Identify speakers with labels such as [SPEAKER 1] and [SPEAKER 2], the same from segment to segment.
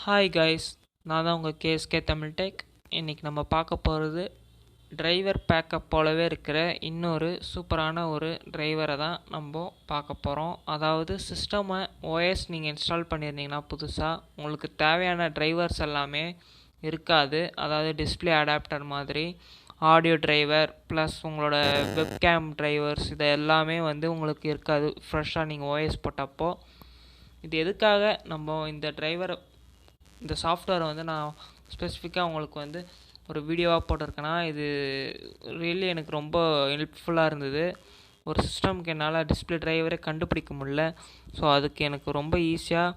[SPEAKER 1] Hi guys, நான் தான் உங்கள் கேஎஸ்கே தமிழ் டெக். இன்றைக்கி நம்ம பார்க்க போகிறது டிரைவர் பேக்கப் போலவே இருக்கிற இன்னொரு சூப்பரான ஒரு டிரைவரை தான் நம்ம பார்க்க போகிறோம். அதாவது சிஸ்டமை ஓஎஸ் நீங்கள் இன்ஸ்டால் பண்ணியிருந்தீங்கன்னா புதுசாக உங்களுக்கு தேவையான டிரைவர்ஸ் எல்லாமே இருக்காது. அதாவது டிஸ்பிளே அடாப்டர் மாதிரி ஆடியோ டிரைவர் ப்ளஸ் உங்களோட வெப்கேம் டிரைவர்ஸ் இது எல்லாமே உங்களுக்கு இருக்காது ஃப்ரெஷ்ஷாக நீங்கள் ஓஎஸ் போட்டப்போ. இது எதுக்காக நம்ம இந்த சாஃப்ட்வேரை நான் ஸ்பெசிஃபிக்காக உங்களுக்கு ஒரு வீடியோவாக போட்டிருக்கேன்னா, இது ரியலி எனக்கு ரொம்ப ஹெல்ப்ஃபுல்லாக இருந்தது. ஒரு சிஸ்டம்க்கு என்னால் டிஸ்பிளே டிரைவரே கண்டுபிடிக்க முடியல. ஸோ அதுக்கு எனக்கு ரொம்ப ஈஸியாக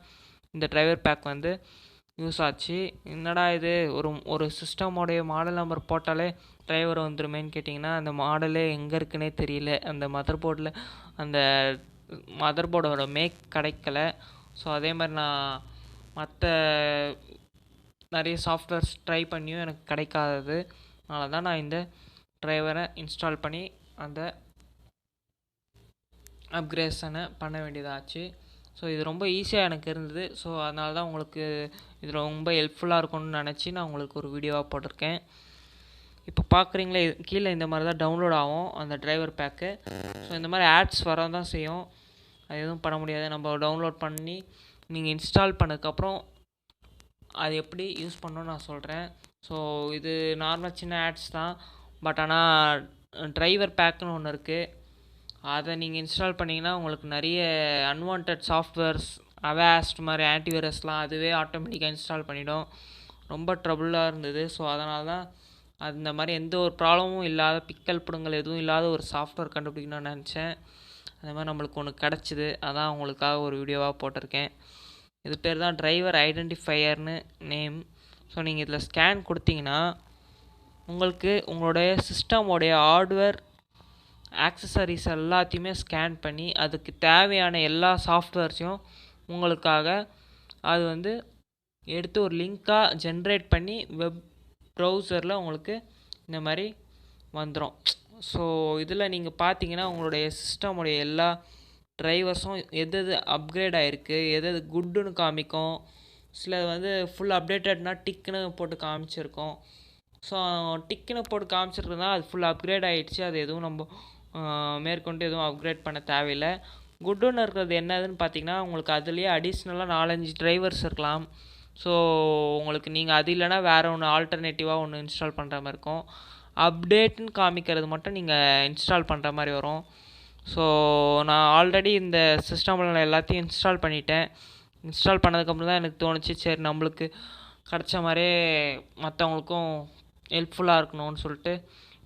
[SPEAKER 1] இந்த டிரைவர் பேக் யூஸ் ஆச்சு. என்னடா இது, ஒரு சிஸ்டமோடைய மாடல் நம்பர் போட்டாலே டிரைவர் வந்துருமேன்னு கேட்டிங்கன்னா, அந்த மாடலே எங்கே இருக்குன்னே தெரியல. அந்த மதர் போர்டோட மேக் கிடைக்கல. ஸோ அதே மாதிரி நான் மற்ற நிறைய சாஃப்ட்வேர்ஸ் ட்ரை பண்ணியும் எனக்கு கிடைக்காதது. அதனால தான் நான் இந்த டிரைவரை இன்ஸ்டால் பண்ணி அந்த அப்கிரேஷனை பண்ண வேண்டியதாச்சு. ஸோ இது ரொம்ப ஈஸியாக எனக்கு இருந்தது. ஸோ அதனால தான் உங்களுக்கு இது ரொம்ப ஹெல்ப்ஃபுல்லாக இருக்கும்னு நினச்சி நான் உங்களுக்கு ஒரு வீடியோவாக போட்டிருக்கேன். இப்போ பார்க்குறீங்களே, கீழே இந்த மாதிரி தான் டவுன்லோட் ஆகும் அந்த டிரைவர் பேக்கு. ஸோ இந்த மாதிரி ஆட்ஸ் வர தான் செய்யும். அது எதுவும் பண்ண முடியாது. நம்ம டவுன்லோட் பண்ணி நீங்கள் இன்ஸ்டால் பண்ணதுக்கப்புறம் அது எப்படி யூஸ் பண்ணணும்னு நான் சொல்கிறேன். ஸோ இது நார்மல் சின்ன ஆட்ஸ் தான். பட் ஆனால் டிரைவர் பேக்குன்னு ஒன்று இருக்குது. அதை நீங்கள் இன்ஸ்டால் பண்ணிங்கன்னா உங்களுக்கு நிறைய அன்வான்ட் சாஃப்ட்வேர்ஸ் அவேஸ்ட் மாதிரி ஆன்டிவைரஸ்லாம் அதுவே ஆட்டோமேட்டிக்காக இன்ஸ்டால் பண்ணிவிடும். ரொம்ப ட்ரபுளாக இருந்தது. ஸோ அதனால தான் அந்த மாதிரி எந்த ஒரு ப்ராப்ளமும் இல்லாத பிக்கல் பிடுங்கல் எதுவும் இல்லாத ஒரு சாஃப்ட்வேர் கண்டுபிடிக்கணும்னு நினச்சேன். அந்த மாதிரி நம்மளுக்கு ஒன்று கிடச்சிது. அதான் உங்களுக்காக ஒரு வீடியோவாக போட்டிருக்கேன். இது பேர் தான் டிரைவர் ஐடென்டிஃபையர்னு நேம். ஸோ நீங்கள் இதில் ஸ்கேன் கொடுத்தீங்கன்னா உங்களுக்கு உங்களுடைய சிஸ்டமோடைய ஹார்ட்வேர் ஆக்சசரிஸ் எல்லாத்தையுமே ஸ்கேன் பண்ணி அதுக்கு தேவையான எல்லா சாஃப்ட்வேர்ஸையும் உங்களுக்காக அது எடுத்து ஒரு லிங்காக ஜென்ரேட் பண்ணி வெப் ப்ரௌசரில் உங்களுக்கு இந்த மாதிரி வந்துடும். ஸோ இதில் நீங்கள் பார்த்தீங்கன்னா உங்களுடைய சிஸ்டமுடைய எல்லா டிரைவர்ஸும் எது அப்கிரேட் ஆகிருக்கு, எது குட்டுன்னு காமிக்கும். சில ஃபுல் அப்டேட்டட்னா டிக்குன்னு போட்டு காமிச்சிருக்கோம். ஸோ டிக்குன்னு போட்டு காமிச்சிருக்கிறதுனா அது ஃபுல் அப்கிரேட் ஆகிடுச்சு. அது எதுவும் நம்ம மேற்கொண்டு எதுவும் அப்கிரேட் பண்ண தேவையில்லை. குட்டுன்னு இருக்கிறது என்னதுன்னு பார்த்தீங்கன்னா, உங்களுக்கு அதுலேயே அடிஷ்னலாக 4-5 டிரைவர்ஸ் இருக்கலாம். ஸோ உங்களுக்கு நீங்கள் அது இல்லைனா வேறு ஒன்று ஆல்டர்னேட்டிவாக ஒன்று இன்ஸ்டால் பண்ணுற மாதிரி இருக்கும். அப்டேட்னு காமிக்கிறது மட்டும் நீங்கள் இன்ஸ்டால் பண்ணுற மாதிரி வரும். ஸோ நான் ஆல்ரெடி இந்த சிஸ்டமில் நான் எல்லாத்தையும் இன்ஸ்டால் பண்ணிட்டேன். இன்ஸ்டால் பண்ணதுக்கப்புறம் தான் எனக்கு தோணுச்சு, சரி நம்மளுக்கு கிடச்ச மாதிரியே மற்றவங்களுக்கும் ஹெல்ப்ஃபுல்லாக இருக்கணும்னு சொல்லிட்டு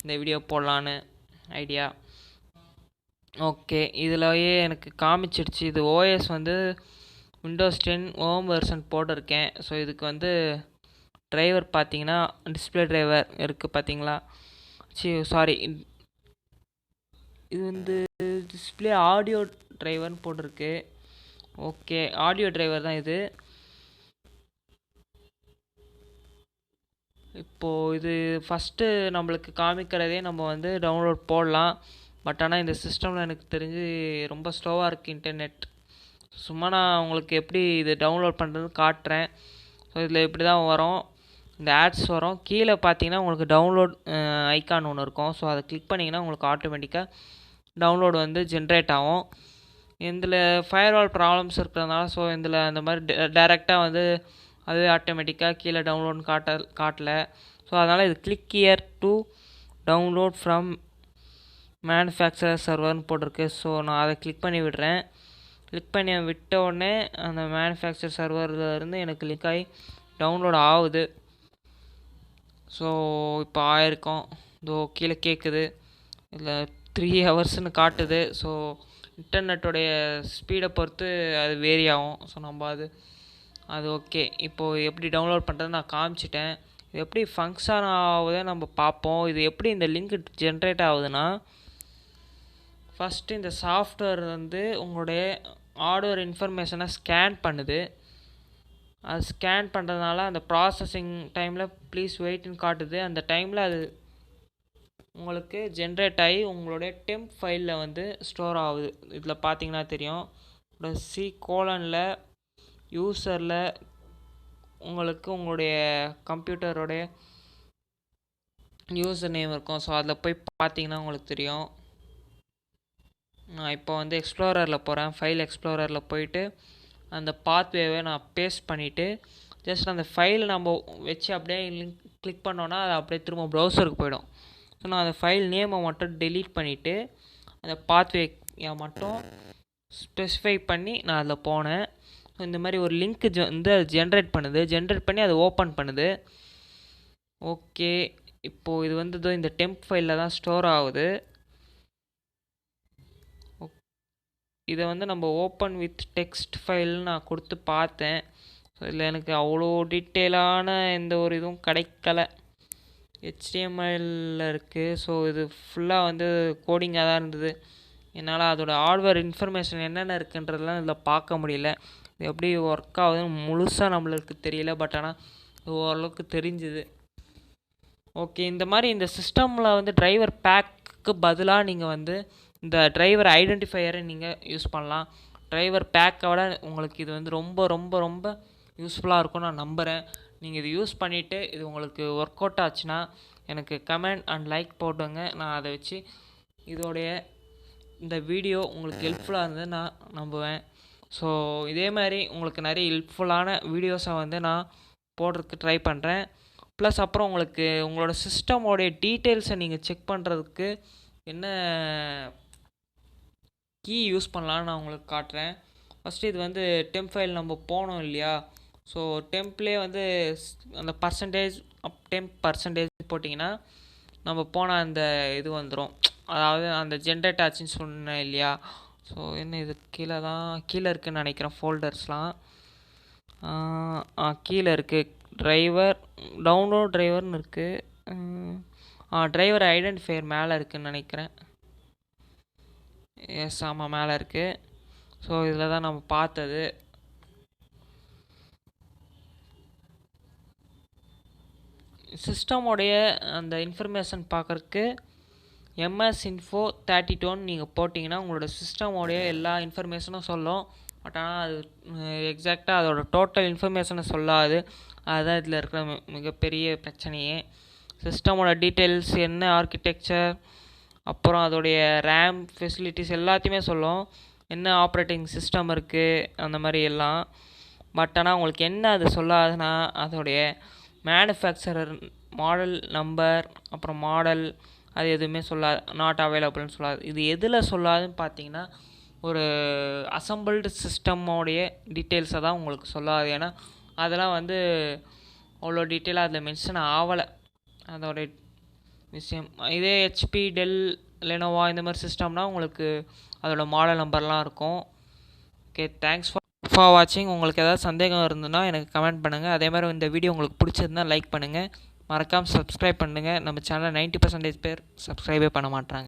[SPEAKER 1] இந்த வீடியோ போடலான்னு ஐடியா. ஓகே, இதிலயே எனக்கு காமிச்சிடுச்சு. இது ஓஎஸ் Windows 10 ஹோம் வெர்ஷன் போட்டிருக்கேன். ஸோ இதுக்கு டிரைவர் பார்த்தீங்கன்னா டிஸ்பிளே டிரைவர் இருக்குது பார்த்தீங்களா. சாரி, இது டிஸ்பிளே ஆடியோ டிரைவர்னு போட்டிருக்கு. ஓகே, ஆடியோ டிரைவர் தான் இது. இப்போது இது ஃபஸ்ட்டு நம்மளுக்கு காமிக்கிறதே நம்ம டவுன்லோட் போடலாம். பட் ஆனால் இந்த சிஸ்டமில் எனக்கு தெரிஞ்சு ரொம்ப ஸ்லோவாக இருக்குது இன்டர்நெட். சும்மா நான் உங்களுக்கு எப்படி இது டவுன்லோட் பண்ணுறதுன்னு காட்டுறேன். ஸோ இதில் இப்படி தான் வரும், இந்த ஆட்ஸ் வரும். கீழே பார்த்தீங்கன்னா உங்களுக்கு டவுன்லோட் ஐக்கான் ஒன்று இருக்கும். ஸோ அதை கிளிக் பண்ணிங்கன்னா உங்களுக்கு ஆட்டோமேட்டிக்காக டவுன்லோடு ஜென்ரேட் ஆகும். இதில் ஃபயர்வால் ப்ராப்ளம்ஸ் இருக்கிறதுனால ஸோ இதில் அந்த மாதிரி டேரெக்டாக அதுவே ஆட்டோமேட்டிக்காக கீழே டவுன்லோட்னு காட்டலை. ஸோ அதனால் இது click here to download from manufacturer சர்வர்னு போட்டிருக்கு. ஸோ நான் அதை கிளிக் பண்ணி விடுறேன். கிளிக் பண்ணி விட்ட உடனே அந்த மேனுஃபேக்சர் சர்வர்லேருந்து எனக்கு கிளிக் ஆகி டவுன்லோட் ஆகுது. ஸோ இப்போ ஆயிருக்கும். இதோ கீழே கேட்குது, இதில் 3 ஹவர்ஸ்னு காட்டுது. ஸோ இன்டர்நெட்டோடைய ஸ்பீடை பொறுத்து அது வேரி ஆகும். ஸோ நம்ம அது ஓகே. இப்போது எப்படி டவுன்லோட் பண்ணுறது நான் காமிச்சிட்டேன். இது எப்படி ஃபங்க்ஷன் ஆகுதுன்னு நம்ம பார்ப்போம். இது எப்படி இந்த லிங்க் ஜென்ரேட் ஆகுதுன்னா, ஃபஸ்ட்டு இந்த சாஃப்ட்வேர் உங்களுடைய ஹார்ட்வேர் இன்ஃபர்மேஷனை ஸ்கேன் பண்ணுது. அது ஸ்கேன் பண்ணுறதுனால அந்த ப்ராசஸிங் டைமில் ப்ளீஸ் வெயிட்னு காட்டுது. அந்த டைமில் அது உங்களுக்கு ஜென்ரேட் ஆகி உங்களுடைய டெம்ப் ஃபைலில் ஸ்டோர் ஆகுது. இதில் பார்த்தீங்கன்னா தெரியும், C:\யூசரில் உங்களுக்கு உங்களுடைய கம்ப்யூட்டரோடைய யூசர் நேம் இருக்கும். ஸோ அதில் போய் பார்த்தீங்கன்னா உங்களுக்கு தெரியும். நான் இப்போ வந்து எக்ஸ்ப்ளோரரில் போகிறேன். ஃபைல் எக்ஸ்ப்ளோரரில் போயிட்டு அந்த பாத்வேவை நான் பேஸ்ட் பண்ணிவிட்டு ஜஸ்ட் அந்த ஃபைலை நம்ம வச்சு அப்படியே லிங்க் கிளிக் பண்ணோன்னா அது அப்படியே திரும்ப ப்ரௌசருக்கு போயிடும். ஸோ நான் அந்த ஃபைல் நேமை மட்டும் டெலீட் பண்ணிவிட்டு அந்த பாத்வேயை மட்டும் ஸ்பெசிஃபை பண்ணி நான் அதில் போனேன். ஸோ இந்த மாதிரி ஒரு லிங்க் வந்து அது ஜென்ரேட் பண்ணி அதை ஓப்பன் பண்ணுது. ஓகே, இப்போது இது வந்து இந்த டெம்ப் ஃபைலில் தான் ஸ்டோர் ஆகுது. இதை வந்து நம்ம ஓப்பன் வித் டெக்ஸ்ட் ஃபைல்னு நான் கொடுத்து பார்த்தேன். ஸோ இதில் எனக்கு அவ்வளோ டீட்டெயிலான எந்த ஒரு இதுவும் கிடைக்கல. HTML இருக்குது. ஸோ இது ஃபுல்லாக வந்து கோடிங்காக தான் இருந்தது. என்னால் அதோட ஹார்ட்வேர் இன்ஃபர்மேஷன் என்னென்ன இருக்குன்றதெல்லாம் இதில் பார்க்க முடியல. இது எப்படி ஒர்க் ஆகுதுன்னு முழுசாக நம்மளுக்கு தெரியல. பட் ஆனால் ஓரளவுக்கு தெரிஞ்சுது. ஓகே, இந்த மாதிரி இந்த சிஸ்டமில் வந்து டிரைவர் பேக்கு பதிலாக நீங்கள் வந்து இந்த டிரைவர் ஐடென்டிஃபையரை நீங்கள் யூஸ் பண்ணலாம். டிரைவர் பேக்கை விட உங்களுக்கு இது வந்து ரொம்ப ரொம்ப ரொம்ப யூஸ்ஃபுல்லாக இருக்கும்னு நான் நம்புகிறேன். நீங்கள் இது யூஸ் பண்ணிவிட்டு இது உங்களுக்கு ஒர்க் அவுட் ஆச்சுன்னா எனக்கு கமெண்ட் அண்ட் லைக் போட்டுங்க. நான் அதை வச்சு இதோடைய இந்த வீடியோ உங்களுக்கு ஹெல்ப்ஃபுல்லாக இருந்தது நான் நம்புவேன். ஸோ இதே மாதிரி உங்களுக்கு நிறைய ஹெல்ப்ஃபுல்லான வீடியோஸை வந்து நான் போடுறதுக்கு ட்ரை பண்ணுறேன். ப்ளஸ் அப்புறம் உங்களுக்கு உங்களோட சிஸ்டமோடைய டீட்டெயில்ஸை நீங்கள் செக் பண்ணுறதுக்கு என்ன கீ யூஸ் பண்ணலான்னு நான் உங்களுக்கு காட்டுறேன். ஃபஸ்ட்டு இது வந்து டெம்ப் ஃபைல் நம்ம போனோம் இல்லையா? ஸோ டெம்ப்லேயே வந்து அந்த டெம்ப் பர்சன்டேஜ் போட்டிங்கன்னா நம்ம போன அந்த இது வந்துடும். அதாவது அந்த ஜென்ரேட் ஆச்சுன்னு சொன்னேன் இல்லையா? ஸோ என்ன இது கீழே இருக்குதுன்னு நினைக்கிறேன். ஃபோல்டர்ஸ்லாம் கீழே இருக்குது. டிரைவர் டவுன்லோட் டிரைவர்னு இருக்குது. டிரைவர் ஐடென்டிஃபையர் மேலே இருக்குதுன்னு நினைக்கிறேன். எஸ், ஆமாம், மேலே இருக்குது. ஸோ இதில் தான் நம்ம பார்த்தது. சிஸ்டமோடைய அந்த இன்ஃபர்மேஷன் பார்க்குறதுக்கு MS-Info 32ன்னு நீங்கள் போட்டிங்கன்னா உங்களோட சிஸ்டமோடைய எல்லா இன்ஃபர்மேஷனும் சொல்லும். பட் ஆனால் அது எக்ஸாக்டாக அதோட டோட்டல் இன்ஃபர்மேஷனை சொல்லாது. அதுதான் இதில் இருக்கிற மிகப்பெரிய பிரச்சனையே. சிஸ்டமோட டீட்டெயில்ஸ், என்ன ஆர்கிடெக்சர், அப்புறம் அதோடைய ரேம் ஃபெசிலிட்டிஸ் எல்லாத்தையுமே சொல்லும். என்ன ஆப்ரேட்டிங் சிஸ்டம் இருக்குது அந்த மாதிரி எல்லாம். பட் ஆனால் உங்களுக்கு என்ன அது சொல்லாதுன்னா அதோடைய மேனுஃபேக்சரர் மாடல் நம்பர், அப்புறம் மாடல், அது எதுவுமே சொல்லாது. நாட் அவைலபிள்னு சொல்லாது. இது எதில் சொல்லாதுன்னு பார்த்தீங்கன்னா ஒரு அசம்பிள்டு சிஸ்டமோடைய டீட்டெயில்ஸை தான் உங்களுக்கு சொல்லாது. ஏன்னா அதெல்லாம் வந்து அவ்வளோ டீட்டெயிலாக அதில் மென்ஷன் ஆகலை அதோடைய விஷயம். இதே HP, டெல், லெனோவா இந்த மாதிரி சிஸ்டம்னா உங்களுக்கு அதோட மாடல் நம்பர்லாம் இருக்கும். ஓகே, தேங்க்ஸ் ஃபார் வாட்சிங். உங்களுக்கு ஏதாவது சந்தேகம் இருந்ததுன்னா எனக்கு கமெண்ட் பண்ணுங்கள். அதே மாதிரி இந்த வீடியோ உங்களுக்கு பிடிச்சிருந்தா லைக் பண்ணுங்கள். மறக்காமல் சப்ஸ்கிரைப் பண்ணுங்கள். நம்ம சேனலில் 90% பேர் சப்ஸ்கிரைபே பண்ண மாட்டாங்க.